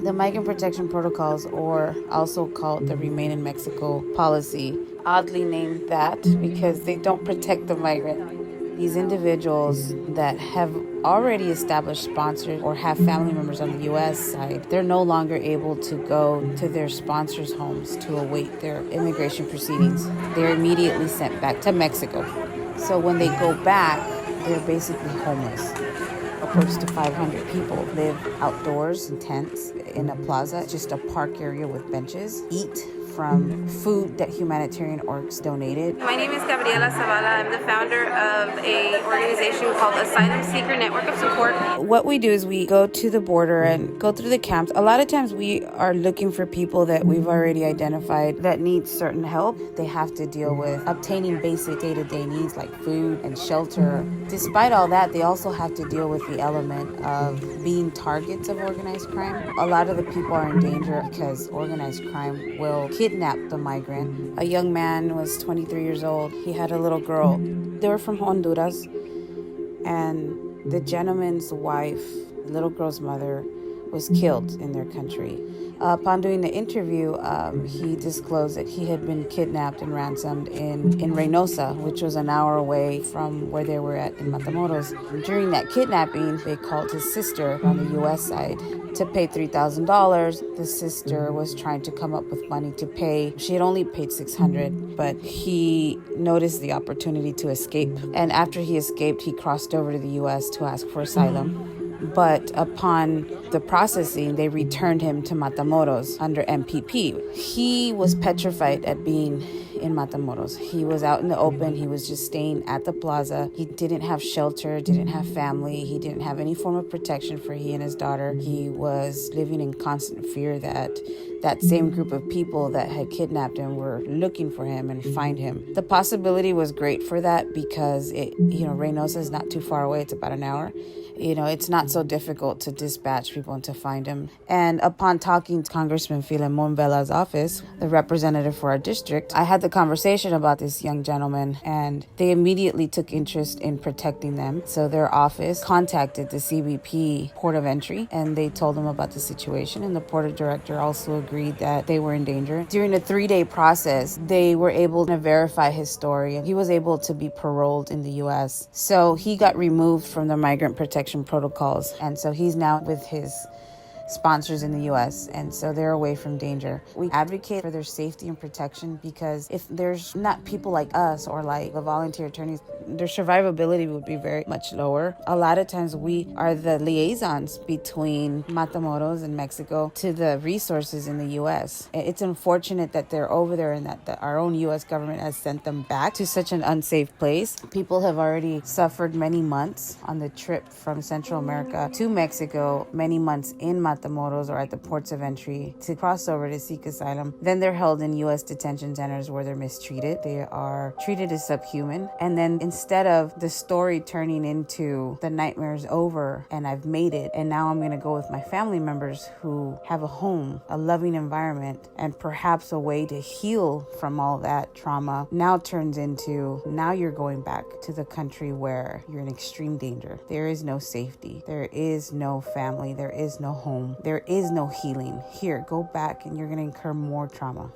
The migrant protection protocols, or also called the Remain in Mexico policy, oddly named that because they don't protect the migrant. These individuals that have already established sponsors or have family members on the U.S. side, they're no longer able to go to their sponsors' homes to await their immigration proceedings. They're immediately sent back to Mexico. So when they go back, they're basically homeless. Upwards to 500 people live outdoors in tents in a plaza, just a park area with benches, eat from food that humanitarian orgs donated. My name is Gabriela Zavala. I'm the founder of an organization called Asylum Seeker Network of Support. What we do is we go to the border and go through the camps. A lot of times we are looking for people that we've already identified that need certain help. They have to deal with obtaining basic day-to-day needs like food and shelter. Despite all that, they also have to deal with the element of being targets of organized crime. A lot of the people are in danger because organized crime will kidnap the migrant. A young man was 23 years old. He had a little girl. They were from Honduras, and the gentleman's wife, the little girl's mother, was killed in their country. Upon doing the interview, he disclosed that he had been kidnapped and ransomed in Reynosa, which was an hour away from where they were at in Matamoros. During that kidnapping, they called his sister on the U.S. side to pay $3,000. The sister was trying to come up with money to pay. She had only paid $600, but he noticed the opportunity to escape. And after he escaped, he crossed over to the U.S. to ask for asylum. But upon the processing, they returned him to Matamoros under MPP. He was petrified at being in Matamoros. He was out in the open. He was just staying at the plaza. He didn't have shelter, didn't have family. He didn't have any form of protection for he and his daughter. He was living in constant fear that that same group of people that had kidnapped him were looking for him and find him. The possibility was great for that because Reynosa is not too far away. It's about an hour. It's not so difficult to dispatch people and to find him. And upon talking to Congressman Filemon Vela's office, the representative for our district, I had the conversation about this young gentleman, and they immediately took interest in protecting them. So their office contacted the CBP Port of Entry, and they told them about the situation, and the port of director also agreed that they were in danger. During a 3-day process, they were able to verify his story, and he was able to be paroled in the U.S. So he got removed from the migrant protection protocols, and so he's now with his sponsors in the U.S., and so they're away from danger. We advocate for their safety and protection because if there's not people like us or like the volunteer attorneys, their survivability would be very much lower. A lot of times we are the liaisons between Matamoros and Mexico to the resources in the U.S. It's unfortunate that they're over there and that our own U.S. government has sent them back to such an unsafe place. People have already suffered many months on the trip from Central America to Mexico, many months in Matamoros or at the ports of entry to cross over to seek asylum. Then they're held in U.S. detention centers where they're mistreated. They are treated as subhuman. And then instead of the story turning into the nightmare's over and I've made it, and now I'm going to go with my family members who have a home, a loving environment, and perhaps a way to heal from all that trauma, now turns into now you're going back to the country where you're in extreme danger. There is no safety. There is no family. There is no home. There is no healing. Here, go back and you're going to incur more trauma.